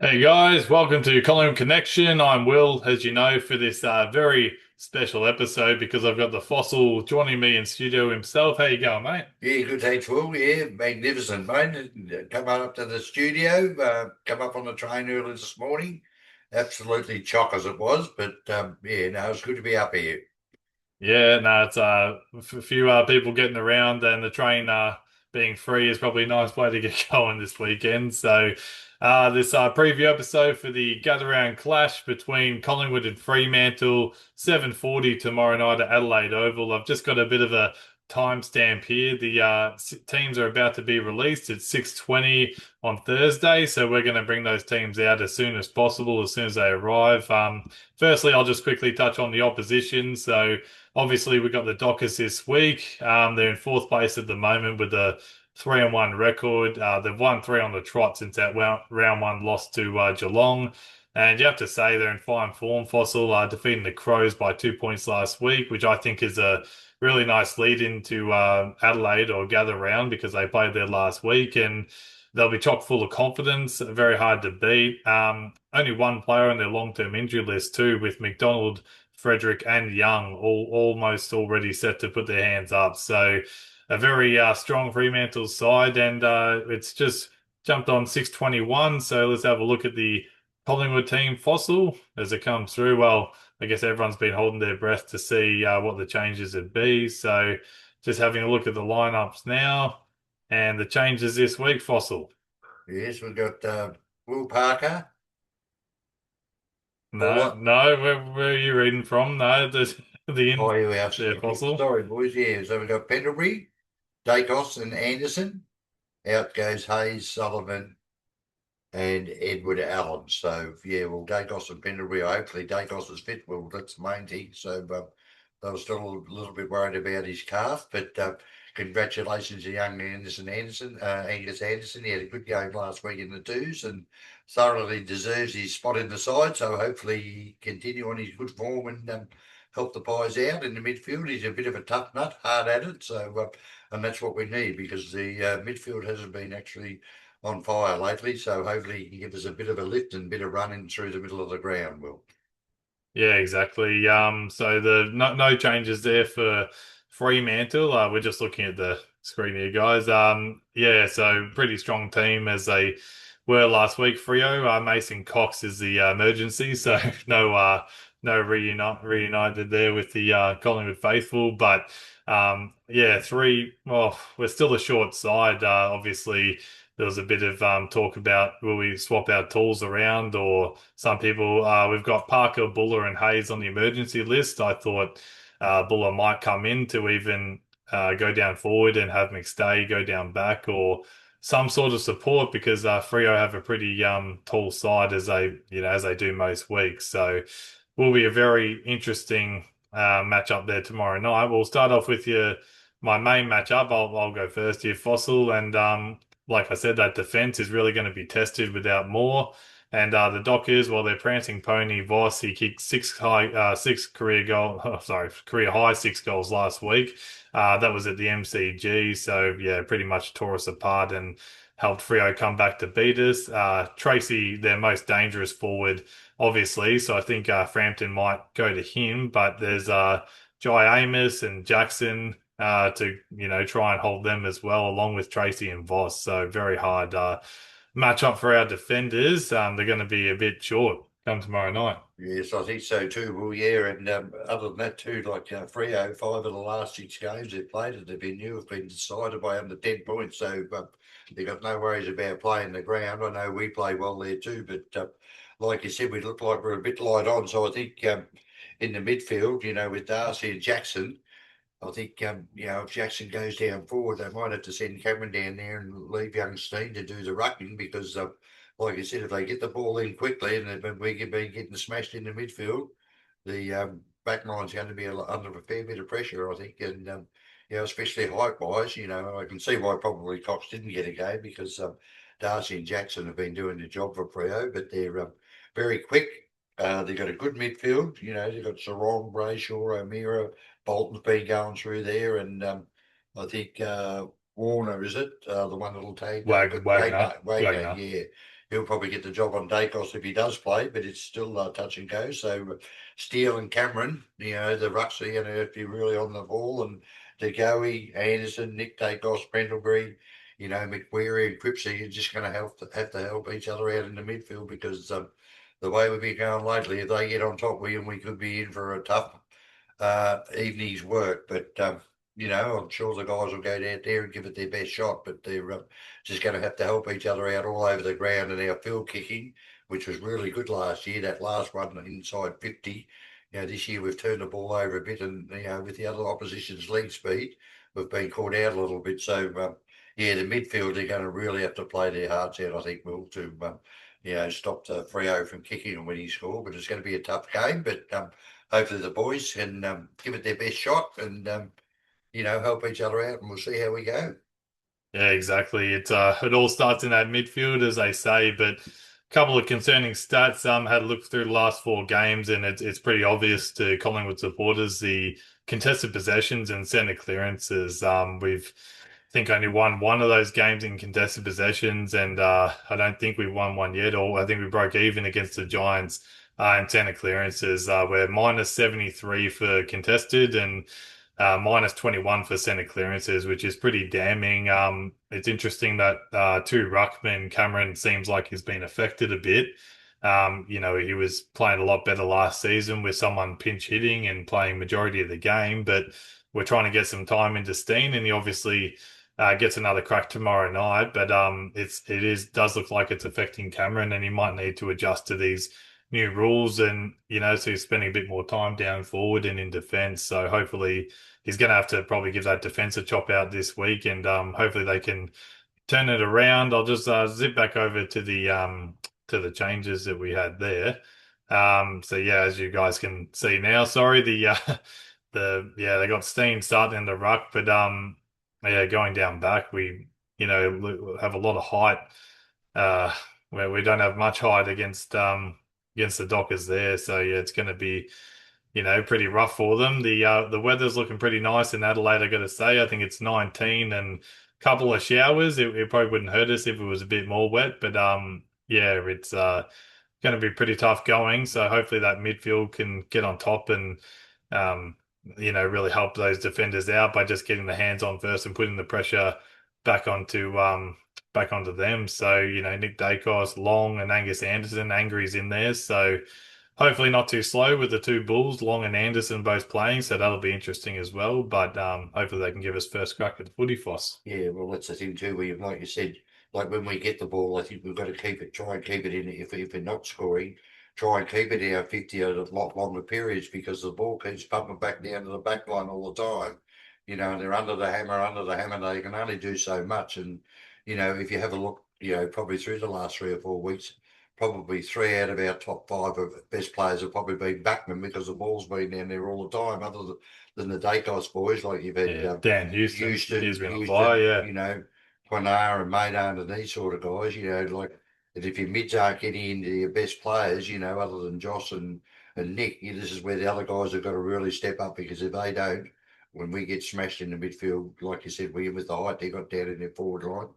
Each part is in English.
Hey guys, welcome to Collingwood Connection. I'm Will, as you know, for this very special episode because I've got the fossil joining me in studio himself. How you going, mate? Yeah, good thanks, Will. Yeah, magnificent, mate. Come on up to the studio, come up on the train early this morning. Absolutely chock as it was, but yeah, no, it's good to be up here. Yeah, no, it's a few people getting around, and the train being free is probably a nice way to get going this weekend. So, this preview episode for the Gather Round clash between Collingwood and Fremantle, 7:40 tomorrow night at Adelaide Oval. I've just got a bit of a timestamp here. The teams are about to be released at 6:20 on Thursday, so we're going to bring those teams out as soon as possible, as soon as they arrive. Firstly, I'll just quickly touch on the opposition. So. Obviously, we've got the Dockers this week. They're in fourth place at the moment with a 3-1 record. They've won three on the trot since that round one loss to Geelong. And you have to say they're in fine form, Fossil, defeating the Crows by 2 points last week, which I think is a really nice lead into Adelaide or Gather Round because they played there last week and they'll be chock full of confidence, very hard to beat. Only one player on their long-term injury list too, with McDonald, Frederick and Young all almost already set to put their hands up. So a very strong Fremantle side, and it's just jumped on 6:21. So let's have a look at the Collingwood team fossil as it comes through. Well, I guess everyone's been holding their breath to see what the changes would be. So just having a look at the lineups now and the changes this week, fossil. Yes, we've got Will Parker, No, Buller. no, where are you reading from? No, the Oh, in here we are. there, fossil. Sorry, boys. Yeah, so we've got Pendlebury, Dacos, and Anderson. Out goes Hayes, Sullivan, and Edward Allen. So yeah, well, Dacos and Pendlebury. Hopefully, Dacos is fit. Well, that's the main thing. So they were still a little bit worried about his calf, but congratulations to young Angus Anderson. He had a good game last week in the twos and thoroughly deserves his spot in the side. So hopefully he continue on his good form and help the Pies out in the midfield. He's a bit of a tough nut, hard at it. So and that's what we need because the midfield hasn't been actually on fire lately. So hopefully he can give us a bit of a lift and a bit of running through the middle of the ground. Will. Yeah, exactly. So the no changes there for Fremantle. We're just looking at the screen here, guys. Yeah, so pretty strong team as they were last week. Frio, Mason Cox is the emergency, so no reunited there with the Collingwood faithful. But yeah, three. Well, we're still a short side. Obviously, there was a bit of talk about will we swap our tools around or some people, we've got Parker, Buller, and Hayes on the emergency list. I thought Buller might come in to even go down forward and have McStay go down back or some sort of support because Freo have a pretty tall side as they do most weeks. So will be a very interesting matchup there tomorrow night. We'll start off with my main matchup. I'll go first here, Fossil, and like I said, that defense is really going to be tested without more. And the Dockers, well, they're prancing pony. Voss, he kicked six career goal, oh, sorry, career high 6 goals last week. That was at the MCG. So yeah, pretty much tore us apart and helped Freo come back to beat us. Tracy, their most dangerous forward, obviously. So I think Frampton might go to him, but there's Jai Amos and Jackson to try and hold them as well, along with Tracy and Voss. So very hard match up for our defenders. They're going to be a bit short come tomorrow night. Yes, I think so too. Well, yeah, and other than that too, like Freo, 5 of the last 6 games they've played at the venue have been decided by under 10 points. So they've got no worries about playing the ground. I know we play well there too, but like you said, we look like we're a bit light on. So I think in the midfield, with Darcy and Jackson. I think, if Jackson goes down forward, they might have to send Cameron down there and leave young Steen to do the rucking because, like I said, if they get the ball in quickly and we can be getting smashed in the midfield, the back line's going to be under a fair bit of pressure, I think. And, especially height wise, I can see why probably Cox didn't get a game because Darcy and Jackson have been doing the job for Freo, but they're very quick. They've got a good midfield. They've got Sarong, Brayshaw, O'Meara, Bolton's been going through there, and I think Warner is it the one that'll take Wagner, Wagner, Wagner. yeah, he'll probably get the job on Dacos if he does play, but it's still touch and go. So Steele and Cameron, the rucks are going to have to be really on the ball, and De Goey, Anderson, Nick Dacos, Pendlebury, McQuarrie and Cripsey, you're just going to have to help each other out in the midfield because the way we've been going lately, if they get on top, we could be in for a tough evening's work. But I'm sure the guys will go down there and give it their best shot. But they're just going to have to help each other out all over the ground. And our field kicking, which was really good last year, that last one inside 50. This year we've turned the ball over a bit, and with the other opposition's leg speed, we've been caught out a little bit. So the midfield are going to really have to play their hearts out, I think, Will, to stop the Freo from kicking and winning score. But it's going to be a tough game. But hopefully the boys can give it their best shot and help each other out, and we'll see how we go. Yeah, exactly. It all starts in that midfield, as they say. But a couple of concerning stats. Had a look through the last four games, and it's pretty obvious to Collingwood supporters the contested possessions and centre clearances. We've I think only won one of those games in contested possessions, and I don't think we've won one yet. Or I think we broke even against the Giants in centre clearances. We're minus 73 for contested and minus 21 for centre clearances, which is pretty damning. It's interesting that two ruckman Cameron seems like he's been affected a bit. He was playing a lot better last season with someone pinch hitting and playing majority of the game, but we're trying to get some time into Steen, and he obviously gets another crack tomorrow night. But does look like it's affecting Cameron, and he might need to adjust to these new rules, and so he's spending a bit more time down forward and in defence. So hopefully he's going to have to probably give that defence a chop out this week, and hopefully they can turn it around. I'll just zip back over to the changes that we had there. So yeah, as you guys can see now, sorry, they got Steen starting in the ruck, but going down back, we have a lot of height, where we don't have much height against the Dockers there. So yeah, it's going to be pretty rough for them. The weather's looking pretty nice in Adelaide, I got to say. I think it's 19 and a couple of showers. It probably wouldn't hurt us if it was a bit more wet, but yeah, it's going to be pretty tough going. So hopefully that midfield can get on top and um, really help those defenders out by just getting the hands on first and putting the pressure back onto them. So Nick Dacos, Long, and Angus Anderson. Angry's in there, so hopefully not too slow with the two Bulls, Long and Anderson both playing. So that'll be interesting as well. But hopefully they can give us first crack at the footy, Foss. Yeah, well, that's the thing too. Like you said, like when we get the ball, I think we've got to try and keep it in. If we're not scoring, try and keep it in our 50 at a lot longer periods because the ball keeps pumping back down to the back line all the time. And they're under the hammer. They can only do so much. And if you have a look, probably through the last 3 or 4 weeks, probably three out of our top five of best players have probably been backmen because the ball's been down there all the time. Other than the Dacos boys, like you've had Yeah, Dan Houston, he's been on fire. Houston, Yeah. Quanar and Maynard and these sort of guys, like that if your mids aren't getting into your best players, other than Joss and Nick, this is where the other guys have got to really step up because if they don't, when we get smashed in the midfield, like you said, with the height they got down in their forward line,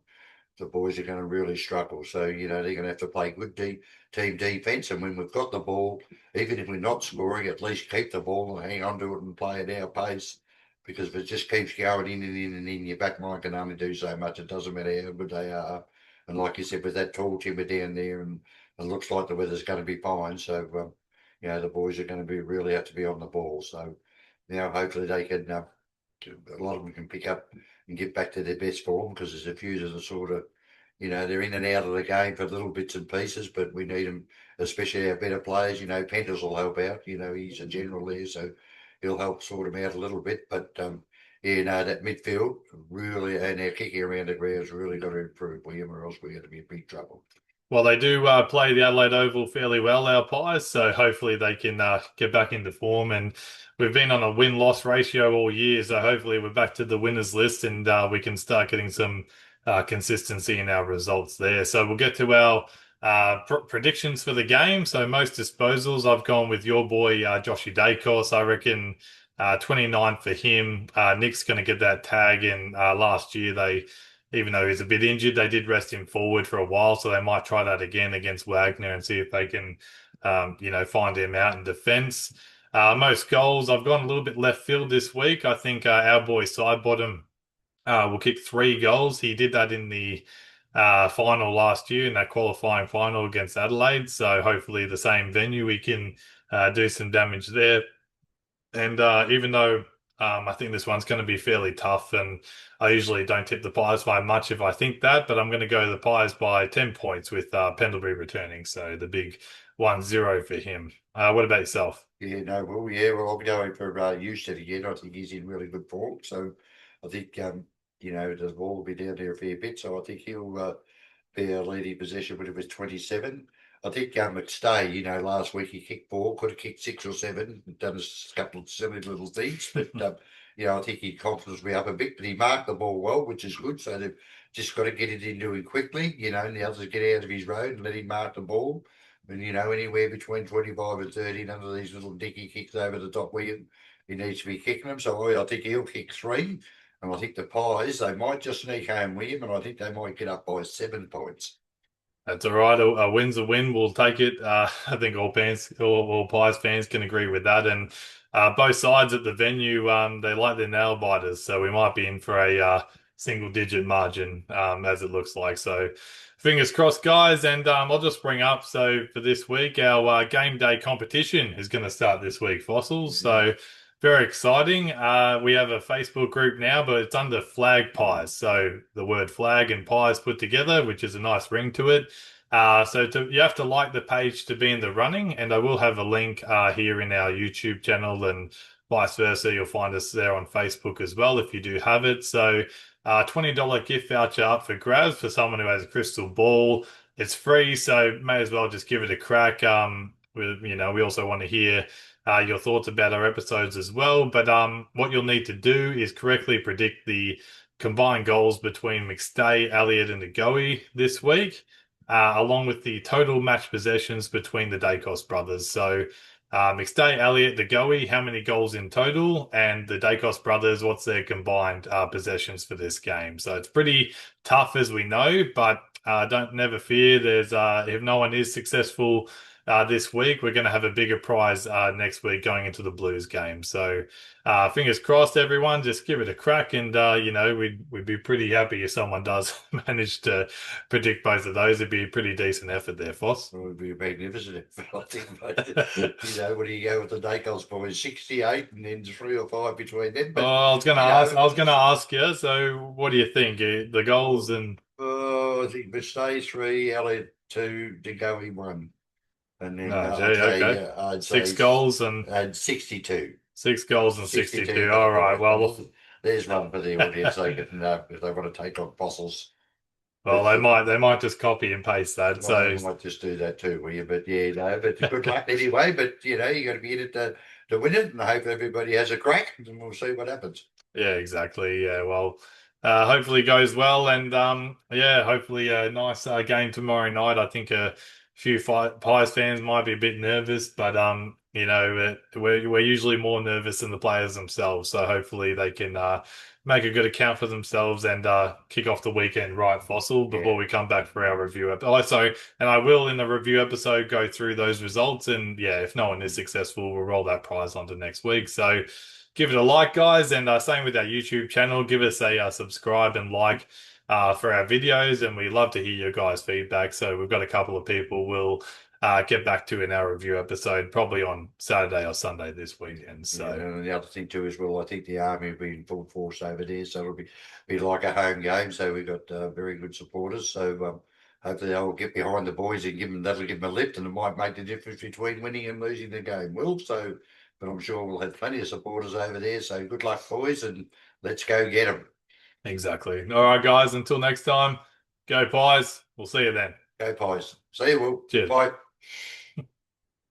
the boys are going to really struggle. So, they're going to have to play good team defence. And when we've got the ball, even if we're not scoring, at least keep the ball and hang on to it and play at our pace. Because if it just keeps going in and in and in, your back line can only do so much. It doesn't matter how good they are. And like you said, with that tall timber down there, and it looks like the weather's going to be fine. So, the boys are going to be really have to be on the ball. So, hopefully they can, a lot of them can pick up and get back to their best form because there's a few that are sort of, they're in and out of the game for little bits and pieces, but we need them, especially our better players. Pentas will help out. He's a general there, so he'll help sort him out a little bit. But that midfield really and our kicking around the ground's really got to improve, William, or else we're going to be in big trouble. Well, they do play the Adelaide Oval fairly well, our Pies, so hopefully they can get back into form. And we've been on a win-loss ratio all year, so hopefully we're back to the winners list and we can start getting some consistency in our results there. So we'll get to our predictions for the game. So most disposals, I've gone with your boy Joshy Dacos. I reckon 29 for him. Nick's going to get that tag in. Last year they even though he's a bit injured, they did rest him forward for a while, so they might try that again against Wagner and see if they can, find him out in defence. Most goals, I've gone a little bit left field this week. I think our boy Sidebottom will kick 3 goals. He did that in the final last year in that qualifying final against Adelaide. So hopefully the same venue we can do some damage there. And even though I think this one's going to be fairly tough, and I usually don't tip the Pies by much if I think that, but I'm going to go the Pies by 10 points with Pendlebury returning. So the big 1-0 for him. What about yourself? Yeah, no, well, yeah, well, I'm going for Houston again. I think he's in really good form. So I think, the ball will be down there a fair bit. So I think he'll be a leading possession when it was 27. I think McStay, last week he kicked 4, could have kicked 6 or 7, done a couple of silly little things. But, I think his confidence will be up a bit. But he marked the ball well, which is good. So they've just got to get it into him quickly, and the others get out of his road and let him mark the ball. And, anywhere between 25 and 30, none of these little dicky kicks over the top where he needs to be kicking them. So I think he'll kick 3. And I think the Pies, they might just sneak home with him, and I think they might get up by 7 points. That's all right. A win's a win. We'll take it. I think all Pies fans can agree with that. And both sides at the venue, they like their nail biters, so we might be in for a single-digit margin, as it looks like. So, fingers crossed, guys. And I'll just bring up for this week, our game day competition is going to start this week, Fossils. Mhm. So. Very exciting. We have a Facebook group now, but it's under Flag Pies. So the word flag and pies put together, which is a nice ring to it. You have to like the page to be in the running, and I will have a link here in our YouTube channel and vice versa. You'll find us there on Facebook as well if you do have it. So $20 gift voucher up for grabs for someone who has a crystal ball. It's free, so may as well just give it a crack. We also want to hear your thoughts about our episodes as well. But what you'll need to do is correctly predict the combined goals between McStay, Elliott, and Ngoe this week, along with the total match possessions between the Dacos brothers. So McStay, Elliott, Ngoe, how many goals in total? And the Dacos brothers, what's their combined possessions for this game? So it's pretty tough, as we know, but don't never fear. There's if no one is successful this week, we're going to have a bigger prize next week going into the Blues game. So fingers crossed, everyone. Just give it a crack, and we'd be pretty happy if someone does manage to predict both of those. It'd be a pretty decent effort there, Foss. It would be magnificent. I think, what do you go with the Dacos boys? 68 and then 3 or 5 between them. But, Oh, I was going to ask. I was going to ask you. So, what do you think? The goals and I think Mistay 3, Elliot 2, Degoe 1. And then no, gee, okay, I'd six say goals and 62. 6 goals and 62 62. for the All right. boys. Well, There's one for the audience they can if they want to take on fossils. well, they might just copy and paste that. Well, So they might just do that too, will you? But yeah, no, but good luck anyway. But you got to be in it to win it, and I hope everybody has a crack, and we'll see what happens. yeah, exactly. Yeah, well, hopefully it goes well, and yeah, hopefully a nice game tomorrow night. I think a few Pies fans might be a bit nervous, but we're usually more nervous than the players themselves. So hopefully they can make a good account for themselves and kick off the weekend right, Fossil, Yeah, before we come back for our review. And I will in the review episode go through those results, and yeah, if no one is successful, we'll roll that prize onto next week. So give it a like, guys, and same with our YouTube channel. Give us a subscribe and like for our videos, and we love to hear your guys' feedback. So we've got a couple of people we'll get back to in our review episode, probably on Saturday or Sunday this weekend. yeah. So And the other thing too as well, I think the army will be in full force over there, so it'll be like a home game. So we've got very good supporters. So hopefully they'll get behind the boys and that'll give them a lift, and it might make the difference between winning and losing the game. Will so. But I'm sure we'll have plenty of supporters over there. So good luck, boys, and let's go get them. exactly. All right, guys. Until next time, go Pies. We'll see you then. Go Pies. See you, Will. Cheers. Bye.